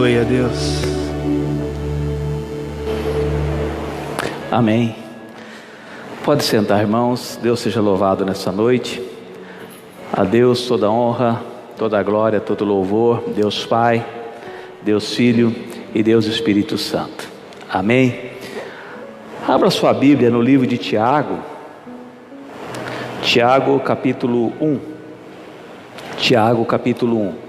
Aleluia, Deus. Amém. Pode sentar, irmãos. Deus seja louvado nessa noite. A Deus toda honra, toda glória, todo louvor. Deus Pai, Deus Filho e Deus Espírito Santo. Amém. Abra sua Bíblia no livro de Tiago. Tiago capítulo 1. Tiago capítulo 1.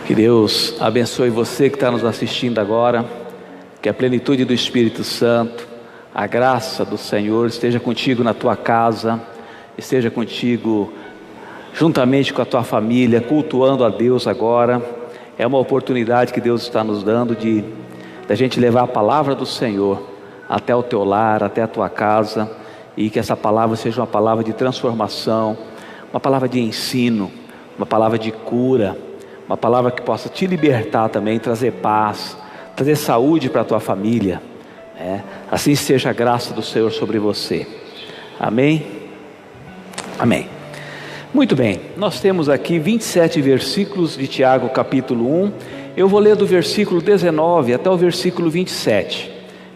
Que Deus abençoe você que está nos assistindo agora, que a plenitude do Espírito Santo, a graça do Senhor esteja contigo na tua casa, esteja contigo juntamente com a tua família, cultuando a Deus agora. É uma oportunidade que Deus está nos dando de a gente levar a palavra do Senhor até o teu lar, até a tua casa, e que essa palavra seja uma palavra de transformação, uma palavra de ensino, uma palavra de cura, uma palavra que possa te libertar também, trazer paz, trazer saúde para a tua família, Assim seja a graça do Senhor sobre você. Amém? Amém. Muito bem, nós temos aqui 27 versículos de Tiago capítulo 1. Eu vou ler do versículo 19 até o versículo 27.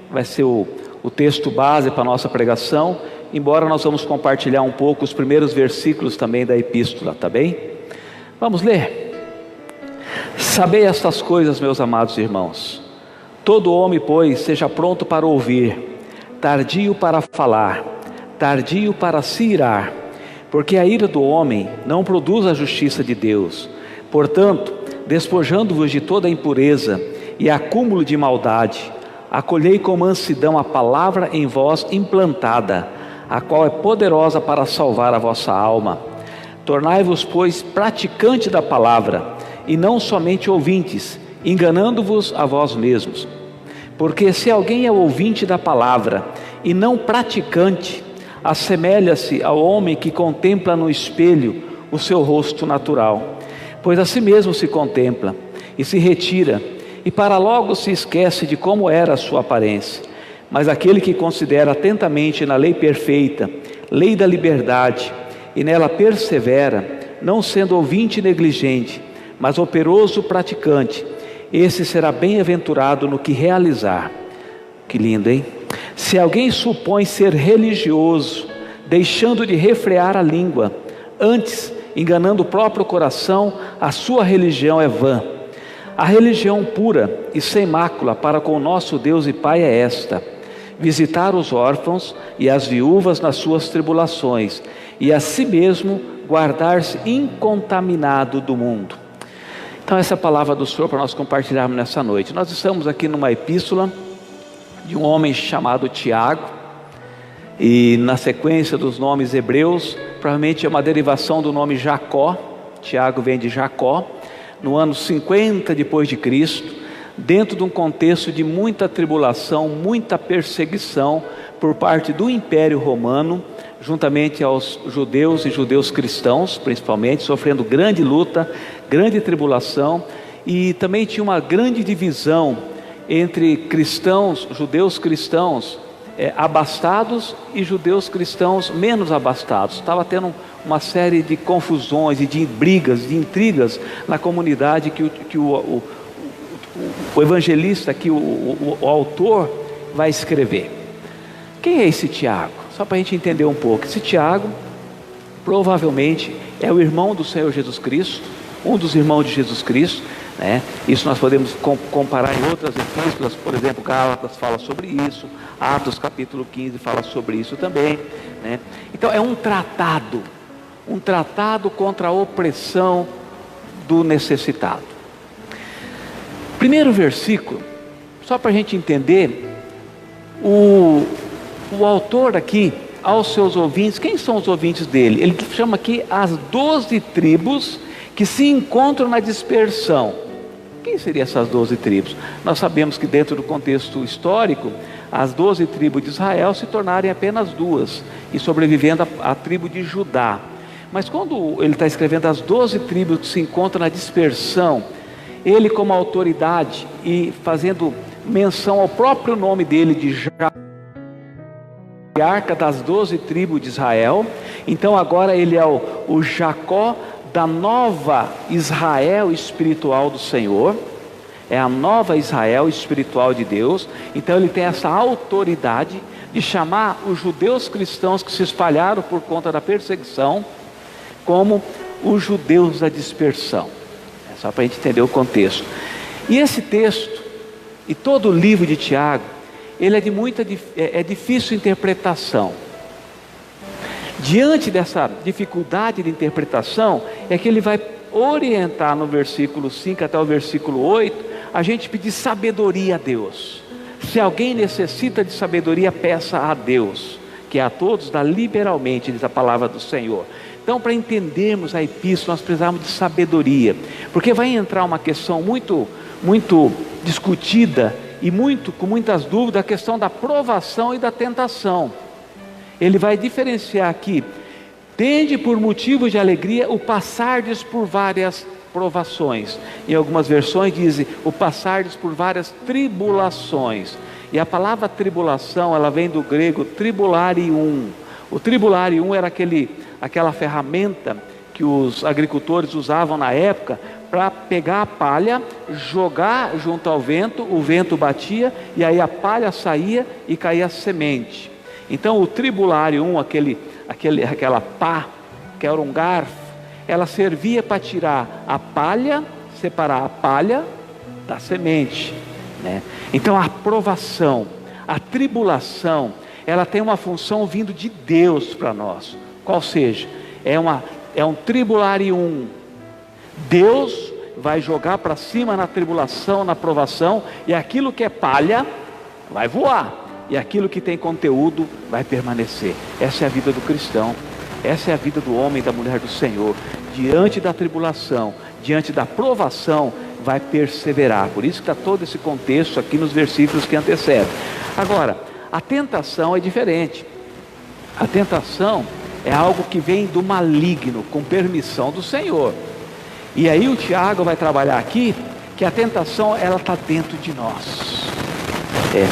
Vai ser o texto base para a nossa pregação, embora nós vamos compartilhar um pouco os primeiros versículos também da epístola, tá bem? Vamos ler. Sabei estas coisas, meus amados irmãos. Todo homem, pois, seja pronto para ouvir, tardio para falar, tardio para se irar, porque a ira do homem não produz a justiça de Deus. Portanto, despojando-vos de toda a impureza e acúmulo de maldade, acolhei com mansidão a palavra em vós implantada, a qual é poderosa para salvar a vossa alma. Tornai-vos, pois, praticante da palavra, e não somente ouvintes, enganando-vos a vós mesmos. Porque se alguém é ouvinte da palavra e não praticante, assemelha-se ao homem que contempla no espelho o seu rosto natural, pois a si mesmo se contempla e se retira, e para logo se esquece de como era a sua aparência. Mas aquele que considera atentamente na lei perfeita, lei da liberdade, e nela persevera, não sendo ouvinte negligente, mas operoso praticante, esse será bem-aventurado no que realizar. Que lindo, hein? Se alguém supõe ser religioso, deixando de refrear a língua, antes enganando o próprio coração, a sua religião é vã. A religião pura e sem mácula para com o nosso Deus e Pai é esta: visitar os órfãos e as viúvas nas suas tribulações, e a si mesmo guardar-se incontaminado do mundo. Então essa é a palavra do Senhor para nós compartilharmos nessa noite. Nós estamos aqui numa epístola de um homem chamado Tiago, e na sequência dos nomes hebreus, provavelmente é uma derivação do nome Jacó. Tiago vem de Jacó, no ano 50 depois de Cristo, dentro de um contexto de muita tribulação, muita perseguição por parte do Império Romano, juntamente aos judeus e judeus cristãos, principalmente, sofrendo grande luta, grande tribulação, e também tinha uma grande divisão entre cristãos, judeus cristãos abastados e judeus cristãos menos abastados. Estava tendo uma série de confusões e de brigas, de intrigas na comunidade que o evangelista, que o autor vai escrever. Quem é esse Tiago? Só para a gente entender um pouco. Esse Tiago provavelmente é o irmão do Senhor Jesus Cristo, um dos irmãos de Jesus Cristo, Isso nós podemos comparar em outras epístolas. Por exemplo, Gálatas fala sobre isso, Atos capítulo 15 fala sobre isso também, Então é um tratado contra a opressão do necessitado. Primeiro versículo, só para a gente entender, o autor aqui, aos seus ouvintes, quem são os ouvintes dele? Ele chama aqui as 12 tribos que se encontram na dispersão. Quem seriam essas 12 tribos? Nós sabemos que dentro do contexto histórico, as 12 tribos de Israel se tornarem apenas 2, e sobrevivendo a tribo de Judá. Mas quando ele está escrevendo as 12 tribos que se encontram na dispersão, ele como autoridade e fazendo menção ao próprio nome dele de Jacó, patriarca das 12 tribos de Israel. Então agora ele é o Jacó da nova Israel espiritual do Senhor. É a nova Israel espiritual de Deus. Então ele tem essa autoridade de chamar os judeus cristãos que se espalharam por conta da perseguição como os judeus da dispersão. É só para a gente entender o contexto. E esse texto e todo o livro de Tiago, ele é difícil interpretação. Diante dessa dificuldade de interpretação, é que ele vai orientar no versículo 5 até o versículo 8, a gente pedir sabedoria a Deus. Se alguém necessita de sabedoria, peça a Deus, que a todos dá liberalmente, diz a palavra do Senhor. Então, para entendermos a epístola, nós precisamos de sabedoria, porque vai entrar uma questão muito discutida e com muitas dúvidas, a questão da provação e da tentação. Ele vai diferenciar aqui: tende por motivo de alegria o passardes por várias provações. Em algumas versões dizem o passardes por várias tribulações. E a palavra tribulação, ela vem do grego tribularium. O tribularium era aquela ferramenta que os agricultores usavam na época para pegar a palha, jogar junto ao vento, o vento batia e aí a palha saía e caía a semente. Então o tribularium, aquela pá, que era um garfo, ela servia para tirar a palha, separar a palha da semente, né? Então a provação, a tribulação, ela tem uma função vindo de Deus para nós. Qual seja? É um tribularium. Deus vai jogar para cima na tribulação, na provação, e aquilo que é palha vai voar, e aquilo que tem conteúdo vai permanecer. Essa é a vida do cristão, essa é a vida do homem e da mulher do Senhor. Diante da tribulação, diante da provação, vai perseverar. Por isso que está todo esse contexto aqui nos versículos que antecedem. Agora, a tentação é diferente. A tentação é algo que vem do maligno, com permissão do Senhor. E aí o Tiago vai trabalhar aqui que a tentação, ela está dentro de nós.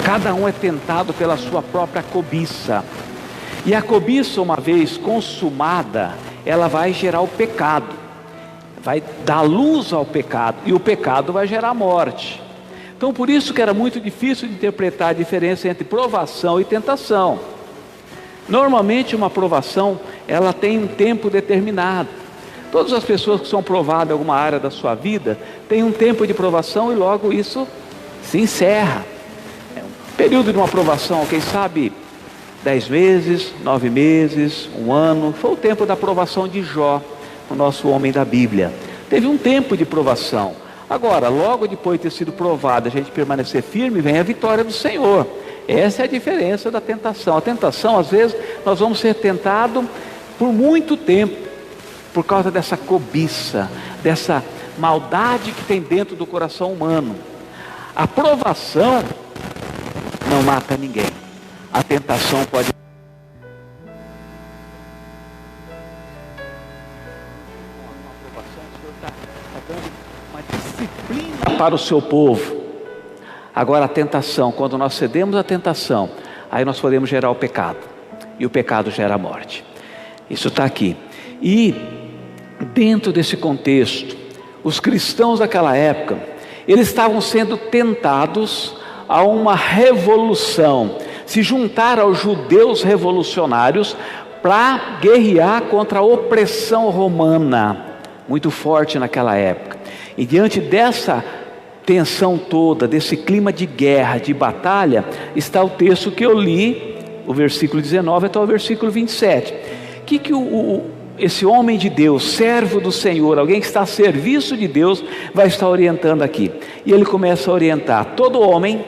Cada um é tentado pela sua própria cobiça. E a cobiça, uma vez consumada, ela vai gerar o pecado, vai dar luz ao pecado, e o pecado vai gerar morte. Então por isso que era muito difícil de interpretar a diferença entre provação e tentação. Normalmente uma provação, ela tem um tempo determinado. Todas as pessoas que são provadas em alguma área da sua vida, têm um tempo de provação e logo isso se encerra. É um período de uma provação, quem sabe 10 meses, 9 meses, 1 ano, foi o tempo da provação de Jó, o nosso homem da Bíblia. Teve um tempo de provação. Agora, logo depois de ter sido provado, a gente permanecer firme, vem a vitória do Senhor. Essa é a diferença da tentação. A tentação, às vezes, nós vamos ser tentados por muito tempo, por causa dessa cobiça, dessa maldade que tem dentro do coração humano. A provação não mata ninguém. A tentação pode... uma disciplina para o seu povo. Agora a tentação, quando nós cedemos à tentação, aí nós podemos gerar o pecado, e o pecado gera a morte. Isso está aqui. E dentro desse contexto, os cristãos daquela época, eles estavam sendo tentados a uma revolução, se juntar aos judeus revolucionários para guerrear contra a opressão romana, muito forte naquela época. E diante dessa tensão toda, desse clima de guerra, de batalha, está o texto que eu li, o versículo 19 até o versículo 27. Que esse homem de Deus, servo do Senhor, alguém que está a serviço de Deus, vai estar orientando aqui. E ele começa a orientar: todo homem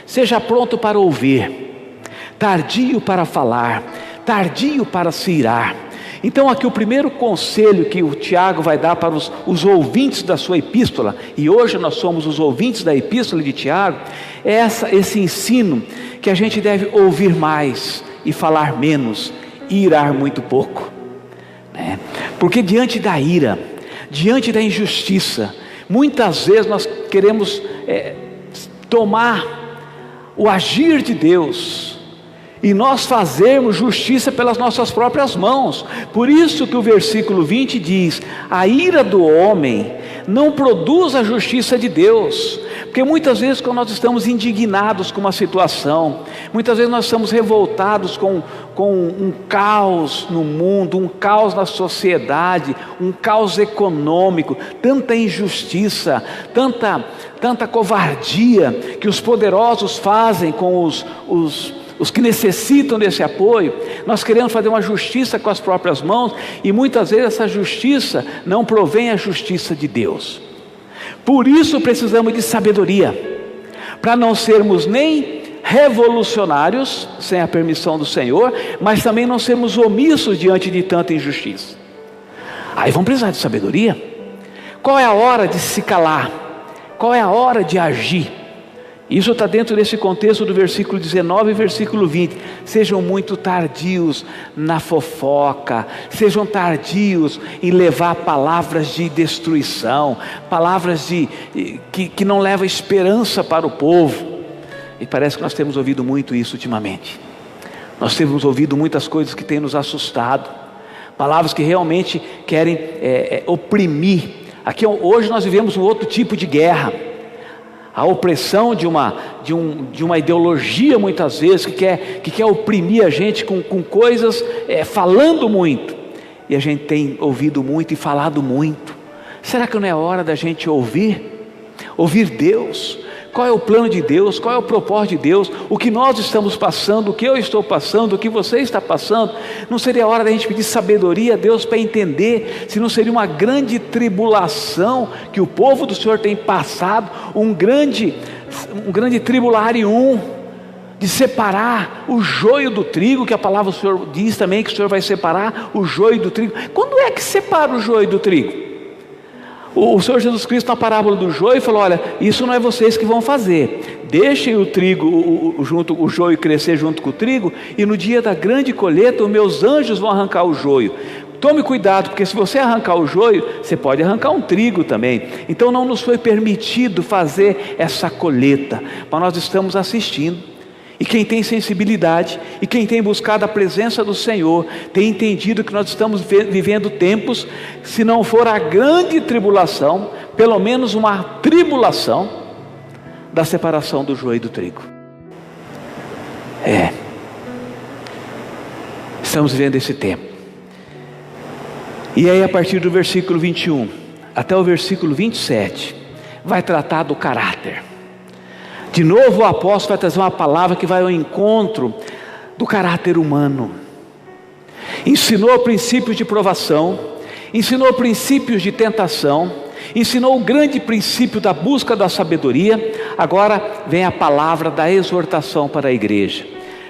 seja pronto para ouvir, tardio para falar, tardio para se irar. Então aqui o primeiro conselho que o Tiago vai dar para os ouvintes da sua epístola, e hoje nós somos os ouvintes da epístola de Tiago, é esse ensino que a gente deve ouvir mais e falar menos, e irar muito pouco, né? Porque diante da ira, diante da injustiça, muitas vezes nós queremos tomar o agir de Deus e nós fazermos justiça pelas nossas próprias mãos. Por isso que o versículo 20 diz: a ira do homem não produz a justiça de Deus. Porque muitas vezes, quando nós estamos indignados com uma situação, muitas vezes nós estamos revoltados com um caos no mundo, um caos na sociedade, um caos econômico, tanta injustiça, tanta covardia que os poderosos fazem com os que necessitam desse apoio. Nós queremos fazer uma justiça com as próprias mãos, e muitas vezes essa justiça não provém a justiça de Deus. Por isso precisamos de sabedoria, para não sermos nem revolucionários sem a permissão do Senhor, mas também não sermos omissos diante de tanta injustiça. Aí vamos precisar de sabedoria. Qual é a hora de se calar? Qual é a hora de agir? Isso está dentro desse contexto do versículo 19 e versículo 20. Sejam muito tardios na fofoca, sejam tardios em levar palavras de destruição, palavras que não levam esperança para o povo. E parece que nós temos ouvido muito isso ultimamente. Nós temos ouvido muitas coisas que têm nos assustado, palavras que realmente querem oprimir. Aqui hoje nós vivemos um outro tipo de guerra. A opressão de uma ideologia, muitas vezes, que quer oprimir a gente com coisas, falando muito. E a gente tem ouvido muito e falado muito. Será que não é hora da gente ouvir Deus? Qual é o plano de Deus? Qual é o propósito de Deus? O que nós estamos passando, o que eu estou passando, o que você está passando? Não seria hora da gente pedir sabedoria a Deus para entender se não seria uma grande tribulação que o povo do Senhor tem passado, um grande tribularium, de separar o joio do trigo, que a palavra do Senhor diz também que o Senhor vai separar o joio do trigo. Quando é que separa o joio do trigo? O Senhor Jesus Cristo, na parábola do joio, falou: olha, isso não é vocês que vão fazer, deixem o trigo, o joio crescer junto com o trigo, e no dia da grande colheita os meus anjos vão arrancar o joio. Tome cuidado, porque se você arrancar o joio, você pode arrancar um trigo também. Então não nos foi permitido fazer essa colheita, mas nós estamos assistindo. E quem tem sensibilidade, e quem tem buscado a presença do Senhor, tem entendido que nós estamos vivendo tempos, se não for a grande tribulação, pelo menos uma tribulação da separação do joio e do trigo. Estamos vivendo esse tempo. E aí, a partir do versículo 21 até o versículo 27, vai tratar do caráter. De novo o apóstolo vai trazer uma palavra que vai ao encontro do caráter humano. Ensinou princípios de provação, ensinou princípios de tentação, ensinou o grande princípio da busca da sabedoria. Agora vem a palavra da exortação para a igreja.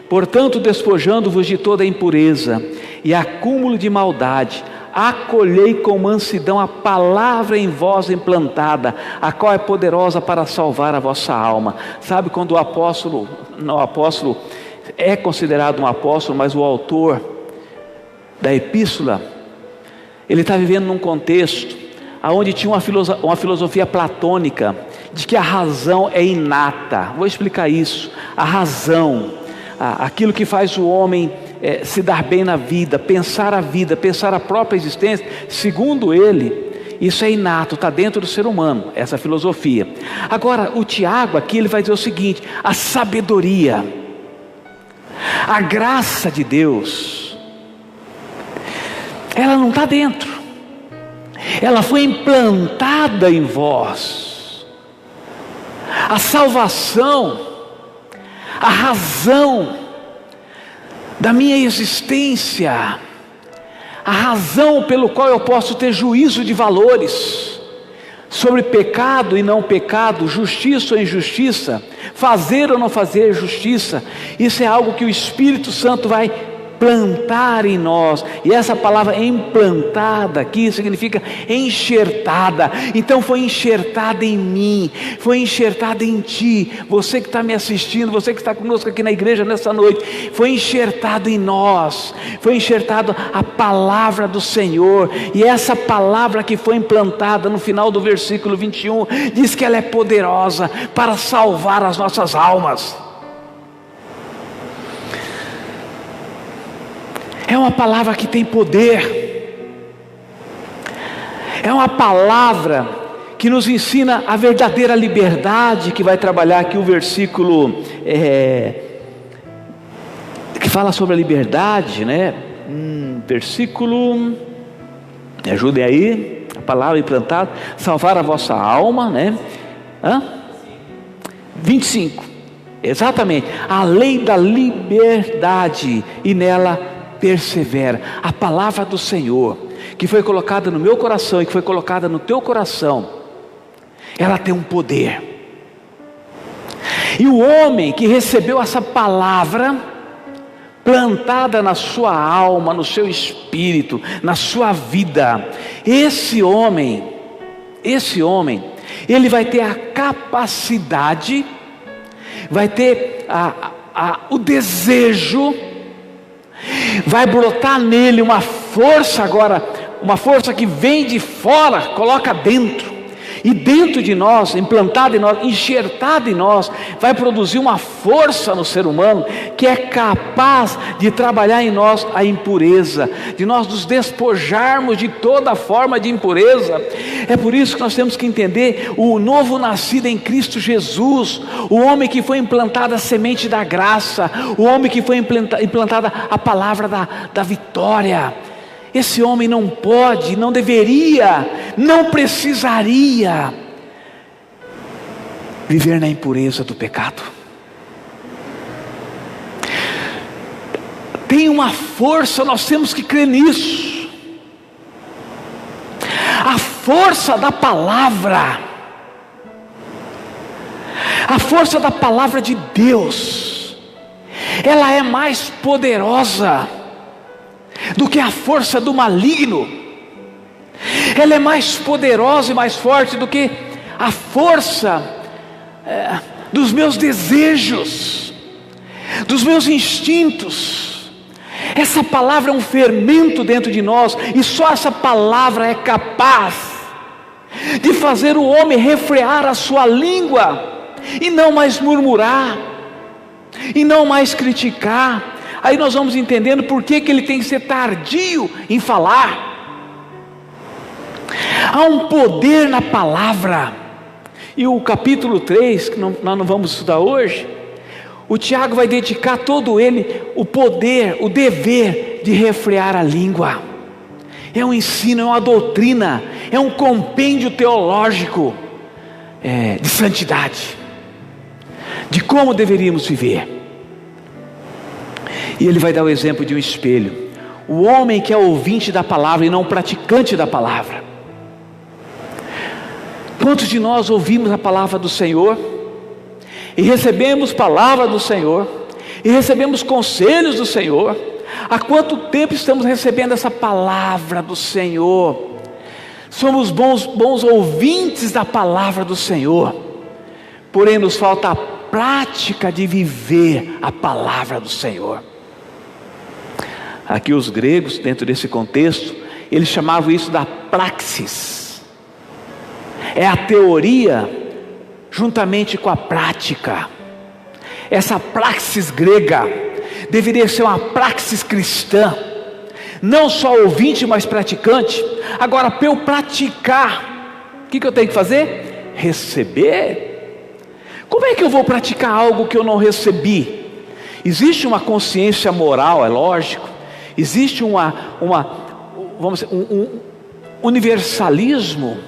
Portanto, despojando-vos de toda impureza e acúmulo de maldade, acolhei com mansidão a palavra em vós implantada, a qual é poderosa para salvar a vossa alma. Sabe quando o apóstolo é considerado um apóstolo, mas o autor da epístola, ele está vivendo num contexto onde tinha uma filosofia platônica, de que a razão é inata. Vou explicar isso. A razão, aquilo que faz o homem se dar bem na vida, pensar a própria existência, segundo ele, isso é inato, está dentro do ser humano, essa filosofia. Agora, o Tiago aqui, ele vai dizer o seguinte: a sabedoria, a graça de Deus, ela não está dentro, ela foi implantada em vós. A salvação, a razão da minha existência, a razão pelo qual eu posso ter juízo de valores sobre pecado e não pecado, justiça ou injustiça, fazer ou não fazer justiça, isso é algo que o Espírito Santo vai plantar em nós. E essa palavra implantada aqui significa enxertada. Então foi enxertada em mim, foi enxertada em ti, você que está me assistindo, você que está conosco aqui na igreja nessa noite, foi enxertado em nós, foi enxertado a palavra do Senhor. E essa palavra que foi implantada no final do versículo 21 diz que ela é poderosa para salvar as nossas almas. É uma palavra que tem poder. É uma palavra que nos ensina a verdadeira liberdade, que vai trabalhar aqui o versículo que fala sobre a liberdade, né? Versículo, me ajudem aí, a palavra implantada, salvar a vossa alma, né? 25, exatamente, a lei da liberdade, e nela persevera. A palavra do Senhor, que foi colocada no meu coração e que foi colocada no teu coração, ela tem um poder. E o homem que recebeu essa palavra plantada na sua alma, no seu espírito, na sua vida, esse homem, ele vai ter a capacidade, vai ter o desejo, vai brotar nele uma força agora, uma força que vem de fora, coloca dentro. E dentro de nós, implantada em nós, enxertada em nós, vai produzir uma força no ser humano que é capaz de trabalhar em nós a impureza, de nós nos despojarmos de toda forma de impureza. É por isso que nós temos que entender o novo nascido em Cristo Jesus, o homem que foi implantada a semente da graça, o homem que foi implantada a palavra da vitória. Esse homem não pode, não deveria, não precisaria viver na impureza do pecado. Tem uma força, nós temos que crer nisso. A força da palavra, a força da palavra de Deus, ela é mais poderosa do que a força do maligno. Ela é mais poderosa e mais forte do que a força dos meus desejos, dos meus instintos. Essa palavra é um fermento dentro de nós, e só essa palavra é capaz de fazer o homem refrear a sua língua, e não mais murmurar, e não mais criticar. Aí nós vamos entendendo por que ele tem que ser tardio em falar. Há um poder na palavra. E o capítulo 3, que nós não vamos estudar hoje, o Tiago vai dedicar todo ele o poder, o dever de refrear a língua. É um ensino, é uma doutrina, é um compêndio teológico de santidade, de como deveríamos viver. E ele vai dar o exemplo de um espelho. O homem que é ouvinte da palavra e não praticante da palavra. Quantos de nós ouvimos a palavra do Senhor, e recebemos palavra do Senhor, e recebemos conselhos do Senhor? Há quanto tempo estamos recebendo essa palavra do Senhor? Somos bons ouvintes da palavra do Senhor, porém nos falta a prática de viver a palavra do Senhor. Aqui os gregos, dentro desse contexto, eles chamavam isso da praxis. É a teoria juntamente com a prática. Essa praxis grega deveria ser uma praxis cristã, não só ouvinte, mas praticante. Agora, para eu praticar, o que eu tenho que fazer? Receber. Como é que eu vou praticar algo que eu não recebi? Existe uma consciência moral, é lógico. Existe vamos dizer, um universalismo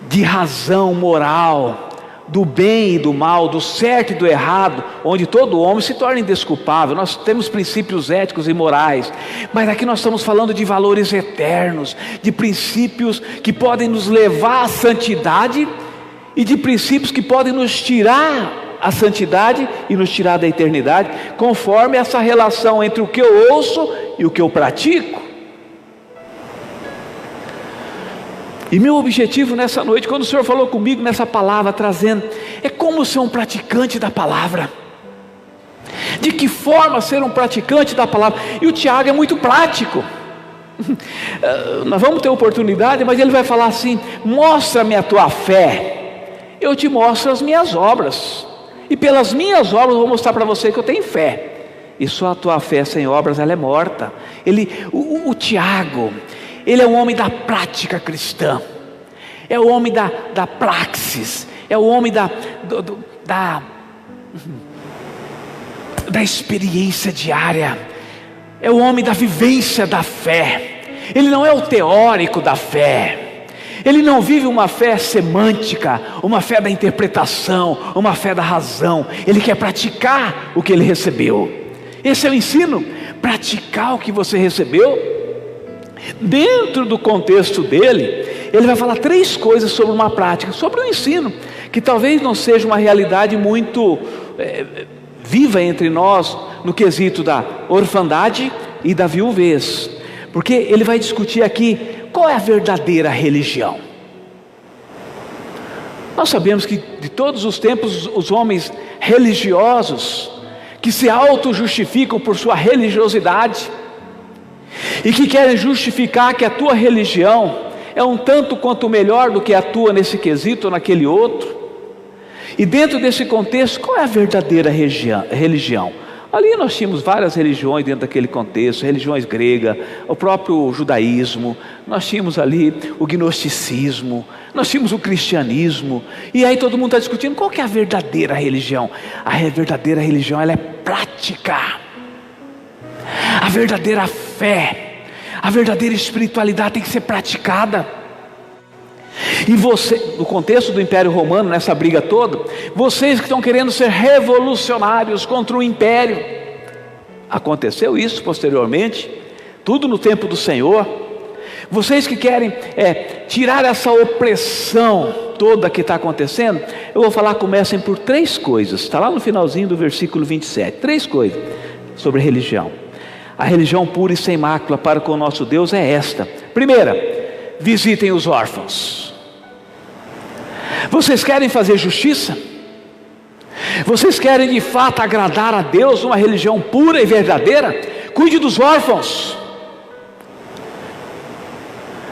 de razão moral, do bem e do mal, do certo e do errado, onde todo homem se torna indesculpável. Nós temos princípios éticos e morais, mas aqui nós estamos falando de valores eternos, de princípios que podem nos levar à santidade, e de princípios que podem nos tirar a santidade e nos tirar da eternidade, conforme essa relação entre o que eu ouço e o que eu pratico. E meu objetivo nessa noite, quando o Senhor falou comigo nessa palavra, trazendo, é como ser um praticante da palavra. De que forma ser um praticante da palavra? E o Tiago é muito prático. Nós vamos ter oportunidade, mas ele vai falar assim: mostra-me a tua fé, eu te mostro as minhas obras, e pelas minhas obras eu vou mostrar para você que eu tenho fé. e só a tua fé sem obras ela é morta. O Tiago, ele é um homem da prática cristã, é o homem da praxis, é o homem da experiência diária, é o homem da vivência da fé. Ele não é o teórico da fé, ele não vive uma fé semântica, uma fé da interpretação, uma fé da razão. Ele quer praticar o que ele recebeu. Esse é o ensino, praticar o que você recebeu. Dentro do contexto dele, ele vai falar 3 coisas sobre uma prática, sobre o ensino, que talvez não seja uma realidade muito viva entre nós, no quesito da orfandade e da viuvez, porque ele vai discutir aqui qual é a verdadeira religião. Nós sabemos que de todos os tempos, os homens religiosos, que se auto-justificam por sua religiosidade, e que querem justificar que a tua religião é um tanto quanto melhor do que a tua nesse quesito ou naquele outro. E dentro desse contexto, qual é a verdadeira religião? Ali nós tínhamos várias religiões dentro daquele contexto, religiões gregas, o próprio judaísmo, nós tínhamos ali o gnosticismo, nós tínhamos o cristianismo, e aí todo mundo está discutindo qual que é a verdadeira religião. A verdadeira religião, ela é prática. A verdadeira fé, a verdadeira espiritualidade tem que ser praticada. E você, no contexto do Império Romano, nessa briga toda, vocês que estão querendo ser revolucionários contra o Império, aconteceu isso posteriormente, tudo no tempo do Senhor. Vocês que querem tirar essa opressão toda que está acontecendo, eu vou falar, comecem por 3 coisas, está lá no finalzinho do versículo 27, 3 coisas sobre religião. A religião pura e sem mácula para com o nosso Deus é esta. Primeira, visitem os órfãos. Vocês querem fazer justiça? Vocês querem de fato agradar a Deus, uma religião pura e verdadeira? Cuide dos órfãos.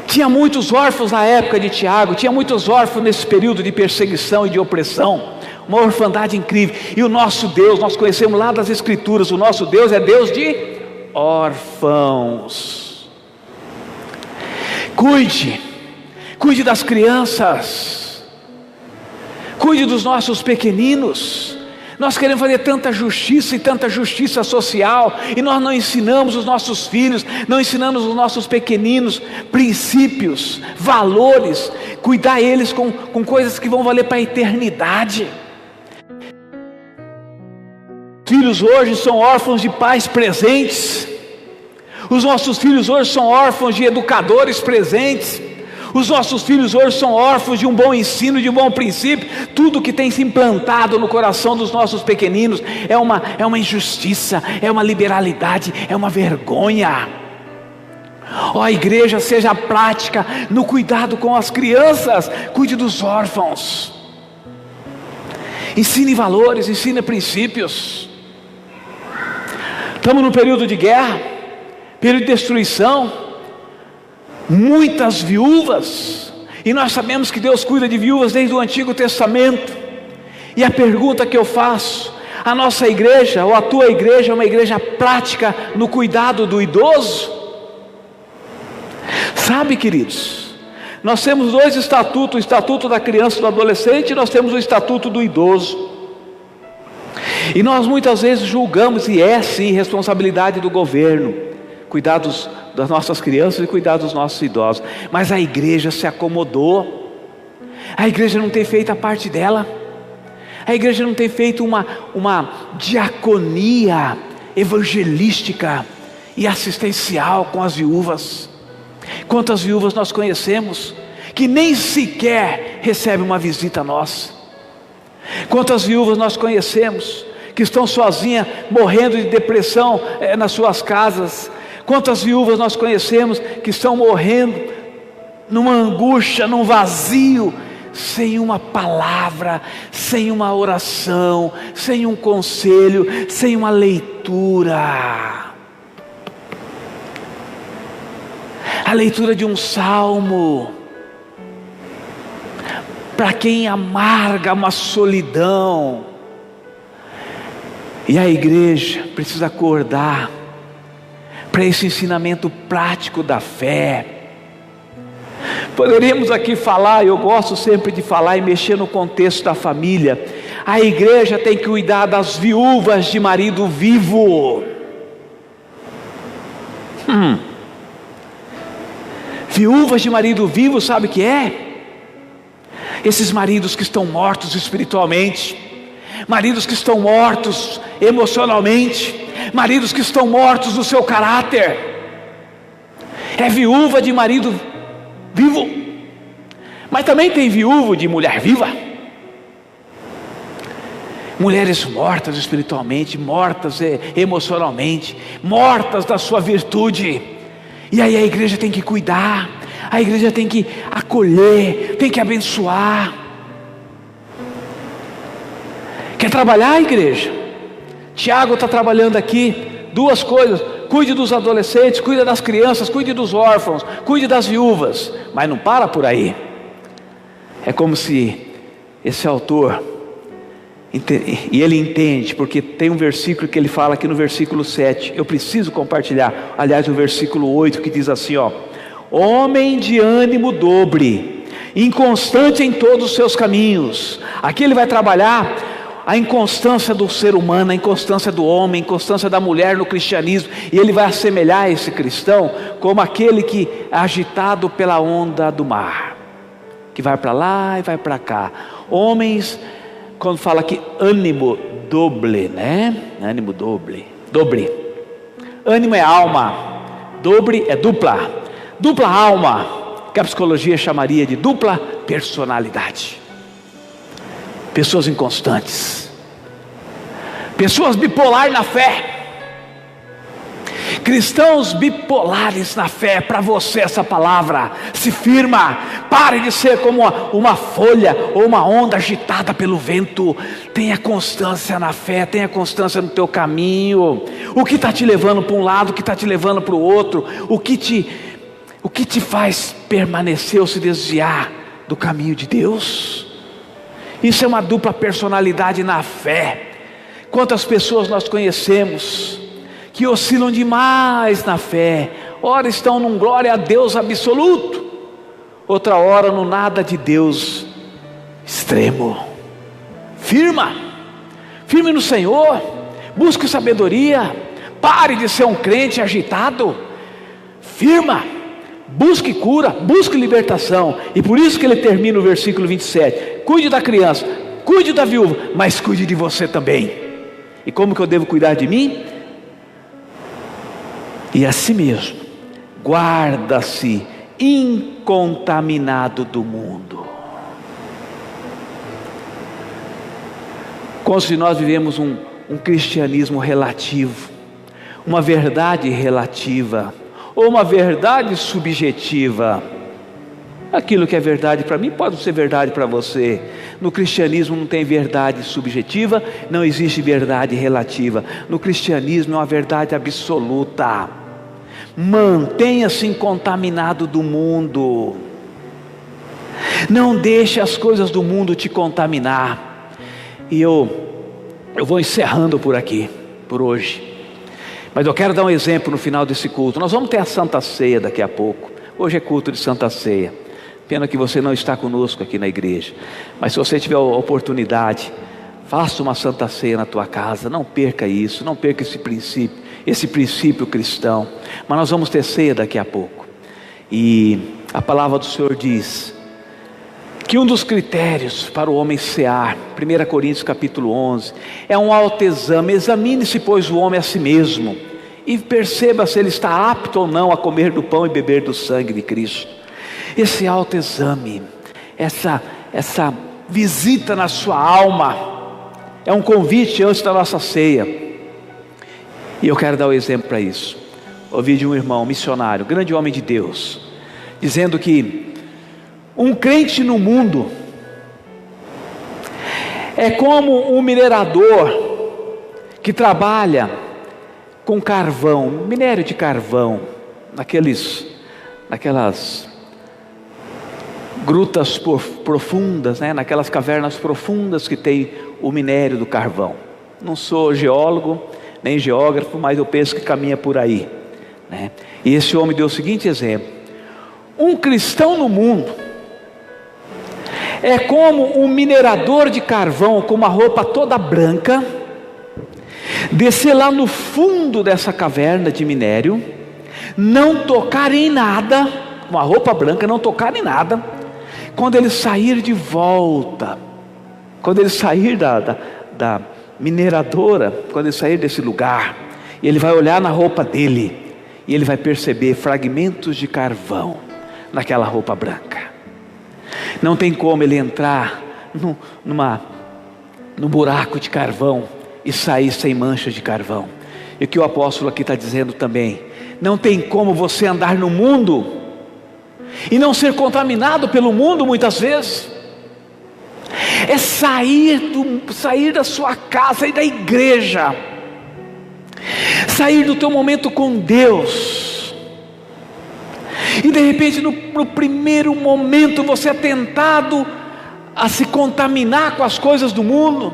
Tinha muitos órfãos na época de Tiago, tinha muitos órfãos nesse período de perseguição e de opressão, uma orfandade incrível. E o nosso Deus, nós conhecemos lá das Escrituras, o nosso Deus é Deus de órfãos. Cuide das crianças, cuide dos nossos pequeninos. Nós queremos fazer tanta justiça e tanta justiça social, e nós não ensinamos os nossos filhos, não ensinamos os nossos pequeninos princípios, valores, cuidar eles com coisas que vão valer para a eternidade. Filhos hoje são órfãos de pais presentes, os nossos filhos hoje são órfãos de educadores presentes, os nossos filhos hoje são órfãos de um bom ensino, de um bom princípio. Tudo que tem se implantado no coração dos nossos pequeninos é uma injustiça, é uma liberalidade, é uma vergonha. Ó igreja, seja prática no cuidado com as crianças, cuide dos órfãos, ensine valores, ensine princípios. Estamos num período de guerra, período de destruição, muitas viúvas, e nós sabemos que Deus cuida de viúvas desde o Antigo Testamento. E a pergunta que eu faço: a nossa igreja, ou a tua igreja, é uma igreja prática no cuidado do idoso? Sabe, queridos, nós temos 2 estatutos, o estatuto da criança e do adolescente, e nós temos o estatuto do idoso. E nós muitas vezes julgamos, e é sim responsabilidade do governo, cuidar das nossas crianças e cuidar dos nossos idosos. Mas a igreja se acomodou, a igreja não tem feito a parte dela, a igreja não tem feito uma diaconia evangelística e assistencial com as viúvas. Quantas viúvas nós conhecemos que nem sequer recebem uma visita nossa? Quantas viúvas nós conhecemos que estão sozinhas, morrendo de depressão nas suas casas? Quantas viúvas nós conhecemos que estão morrendo numa angústia, num vazio, sem uma palavra, sem uma oração, sem um conselho, sem uma leitura? A leitura de um salmo, para quem amarga uma solidão, E a igreja precisa acordar para esse ensinamento prático da fé. Poderíamos aqui falar, eu gosto sempre de falar e mexer no contexto da família. A igreja tem que cuidar das viúvas de marido vivo. Viúvas de marido vivo, sabe o que é? Esses maridos que estão mortos espiritualmente, maridos que estão mortos emocionalmente, maridos que estão mortos no seu caráter. É viúva de marido vivo, mas também tem viúvo de mulher viva. Mulheres mortas espiritualmente, mortas emocionalmente, mortas da sua virtude. E aí a igreja tem que cuidar, a igreja tem que acolher, tem que abençoar. Quer trabalhar, igreja? Tiago está trabalhando aqui, duas coisas: cuide dos adolescentes, cuide das crianças, cuide dos órfãos, cuide das viúvas. Mas não para por aí. É como se esse autor, e ele entende, porque tem um versículo que ele fala aqui no versículo 7, eu preciso compartilhar, aliás o versículo 8, que diz assim, homem de ânimo dobre, inconstante em todos os seus caminhos. Aqui ele vai trabalhar a inconstância do ser humano, a inconstância do homem, a inconstância da mulher no cristianismo, e ele vai assemelhar esse cristão como aquele que é agitado pela onda do mar, que vai para lá e vai para cá. Homens, quando fala aqui ânimo doble, né? Ânimo doble. Ânimo é alma, dobre é dupla. Dupla alma, que a psicologia chamaria de dupla personalidade. Pessoas inconstantes, pessoas bipolares na fé. Cristãos bipolares na fé. Para você essa palavra: se firma, pare de ser como uma folha ou uma onda agitada pelo vento. Tenha constância na fé, tenha constância no teu caminho. O que está te levando para um lado, o que está te levando para o outro, o que te faz permanecer ou se desviar do caminho de Deus? Isso é uma dupla personalidade na fé. Quantas pessoas nós conhecemos que oscilam demais na fé? Ora estão num glória a Deus absoluto, outra hora no nada de Deus extremo. Firme no Senhor, busque sabedoria, pare de ser um crente agitado, busque cura, busque libertação. E por isso que ele termina o versículo 27, cuide da criança, cuide da viúva, mas cuide de você também. E como que eu devo cuidar de mim? E assim mesmo, guarda-se incontaminado do mundo. Como se nós vivemos um cristianismo relativo, uma verdade relativa, ou uma verdade subjetiva. Aquilo que é verdade para mim pode ser verdade para você. No cristianismo não tem verdade subjetiva, não existe verdade relativa. No cristianismo é uma verdade absoluta. Mantenha-se incontaminado do mundo. Não deixe as coisas do mundo te contaminar. E eu vou encerrando por aqui, por hoje. Mas eu quero dar um exemplo no final desse culto. Nós vamos ter a Santa Ceia daqui a pouco. Hoje é culto de Santa Ceia. Pena que você não está conosco aqui na igreja. Mas se você tiver a oportunidade, faça uma Santa Ceia na tua casa. Não perca isso, não perca esse princípio cristão. Mas nós vamos ter ceia daqui a pouco. E a palavra do Senhor diz que um dos critérios para o homem cear, 1 Coríntios capítulo 11, é um autoexame. Examine-se, pois, o homem a si mesmo, e perceba se ele está apto ou não a comer do pão e beber do sangue de Cristo. Esse autoexame, essa visita na sua alma, é um convite antes da nossa ceia. E eu quero dar um exemplo para isso. Ouvi de um irmão missionário, grande homem de Deus, dizendo que um crente no mundo é como um minerador que trabalha com carvão, minério de carvão, naquelas grutas profundas, naquelas cavernas profundas que tem o minério do carvão. Não sou geólogo, nem geógrafo, mas eu penso que caminha por aí, né? E esse homem deu o seguinte exemplo: um cristão no mundo é como um minerador de carvão com uma roupa toda branca, descer lá no fundo dessa caverna de minério, não tocar em nada, com a roupa branca, não tocar em nada. Quando ele sair de volta, quando ele sair da mineradora, quando ele sair desse lugar, ele vai olhar na roupa dele e ele vai perceber fragmentos de carvão naquela roupa branca. Não tem como ele entrar no buraco de carvão e sair sem manchas de carvão. E o que o apóstolo aqui está dizendo também: não tem como você andar no mundo e não ser contaminado pelo mundo muitas vezes. É sair da sua casa, sair da igreja, sair do teu momento com Deus, e de repente no primeiro momento você é tentado a se contaminar com as coisas do mundo.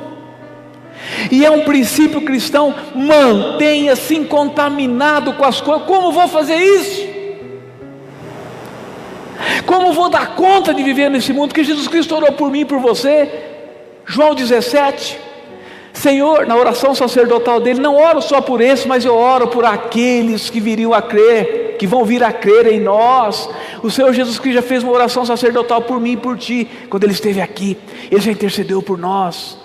E é um princípio cristão: mantenha-se incontaminado com as coisas. Como vou fazer isso? Como vou dar conta de viver nesse mundo que Jesus Cristo orou por mim e por você? João 17, Senhor, na oração sacerdotal dele: não oro só por esse, mas eu oro por aqueles que viriam a crer, que vão vir a crer em nós. O Senhor Jesus Cristo já fez uma oração sacerdotal por mim e por ti, quando Ele esteve aqui. Ele já intercedeu por nós.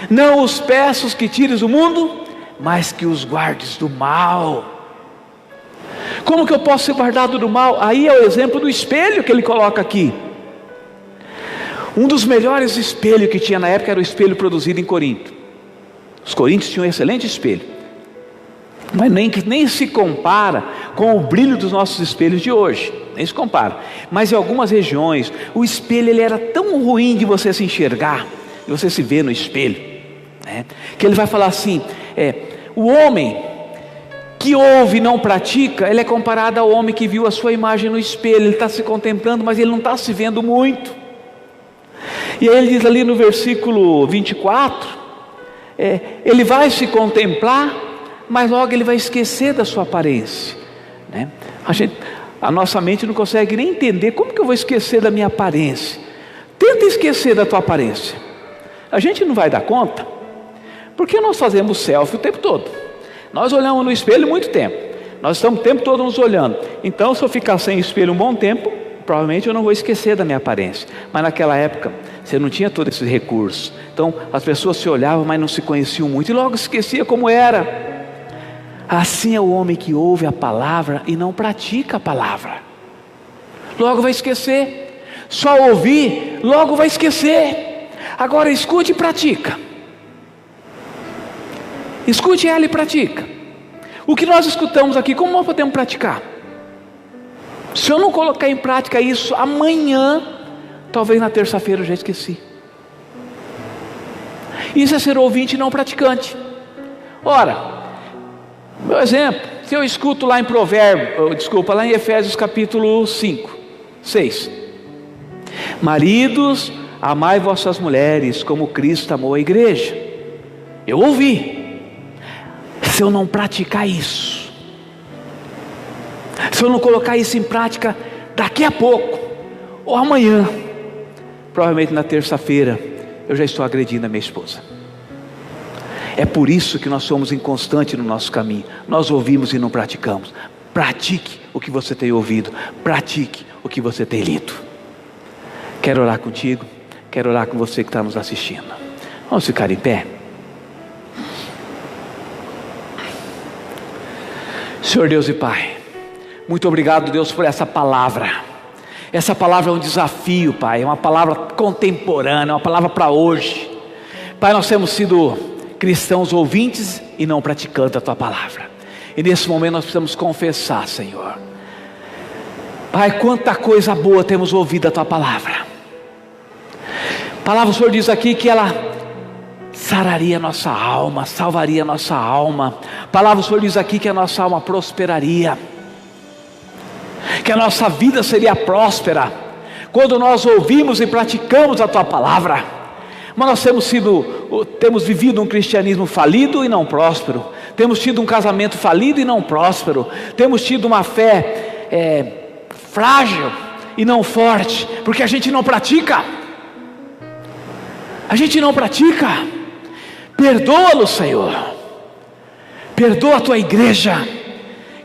Não os peço que tires do mundo, mas que os guardes do mal. Como que eu posso ser guardado do mal? Aí é o exemplo do espelho que ele coloca aqui. Um dos melhores espelhos que tinha na época era o espelho produzido em Corinto. Os coríntios tinham um excelente espelho, mas nem se compara com o brilho dos nossos espelhos de hoje. Nem se compara. Mas em algumas regiões o espelho ele era tão ruim de você se enxergar, de você se ver no espelho, né? Que ele vai falar assim: o homem que ouve e não pratica, ele é comparado ao homem que viu a sua imagem no espelho. Ele está se contemplando, mas ele não está se vendo muito. E aí ele diz ali no versículo 24, ele vai se contemplar, mas logo ele vai esquecer da sua aparência, né? A nossa mente não consegue nem entender: como que eu vou esquecer da minha aparência? Tenta esquecer da tua aparência. A gente não vai dar conta, porque nós fazemos selfie o tempo todo. Nós olhamos no espelho muito tempo, nós estamos o tempo todo nos olhando. Então, se eu ficar sem espelho um bom tempo, provavelmente eu não vou esquecer da minha aparência. Mas naquela época você não tinha todo esse recurso. Então as pessoas se olhavam, mas não se conheciam muito, e logo esquecia como era. Assim é o homem que ouve a palavra e não pratica a palavra. Logo vai esquecer. Só ouvir, logo vai esquecer. Agora escute e pratica. Escute ela e pratica. O que nós escutamos aqui, como nós podemos praticar? Se eu não colocar em prática isso amanhã, talvez na terça-feira eu já esqueci. Isso é ser ouvinte e não praticante. Ora, meu exemplo: se eu escuto lá lá em Efésios capítulo 6: maridos, amai vossas mulheres como Cristo amou a igreja. Eu ouvi. Se eu não praticar isso, se eu não colocar isso em prática daqui a pouco ou amanhã, provavelmente na terça-feira eu já estou agredindo a minha esposa. É por isso que nós somos inconstantes no nosso caminho. Nós ouvimos e não praticamos. Pratique o que você tem ouvido, pratique o que você tem lido. Quero orar contigo, quero orar com você que está nos assistindo. Vamos ficar em pé. Senhor Deus e Pai, muito obrigado, Deus, por essa palavra. Essa palavra é um desafio, Pai, é uma palavra contemporânea, é uma palavra para hoje. Pai, nós temos sido cristãos ouvintes e não praticantes da Tua palavra, e nesse momento nós precisamos confessar, Senhor. Pai, quanta coisa boa temos ouvido da Tua palavra. A palavra, o Senhor diz aqui que ela sararia a nossa alma, salvaria a nossa alma. A palavra, o Senhor diz aqui que a nossa alma prosperaria, que a nossa vida seria próspera, quando nós ouvimos e praticamos a Tua palavra. Mas nós temos vivido um cristianismo falido e não próspero, temos tido um casamento falido e não próspero, temos tido uma fé frágil e não forte, porque a gente não pratica. Perdoa-lo, Senhor. Perdoa a tua igreja,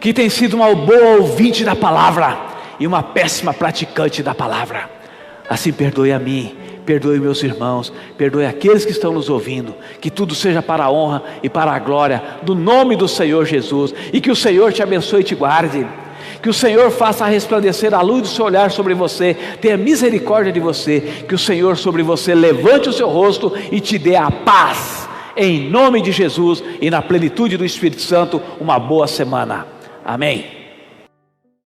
que tem sido uma boa ouvinte da palavra e uma péssima praticante da palavra. Assim perdoe a mim, perdoe meus irmãos, perdoe aqueles que estão nos ouvindo, que tudo seja para a honra e para a glória do nome do Senhor Jesus, e que o Senhor te abençoe e te guarde, que o Senhor faça resplandecer a luz do seu olhar sobre você, tenha misericórdia de você, que o Senhor sobre você levante o seu rosto e te dê a paz, em nome de Jesus, e na plenitude do Espírito Santo, uma boa semana. Amém.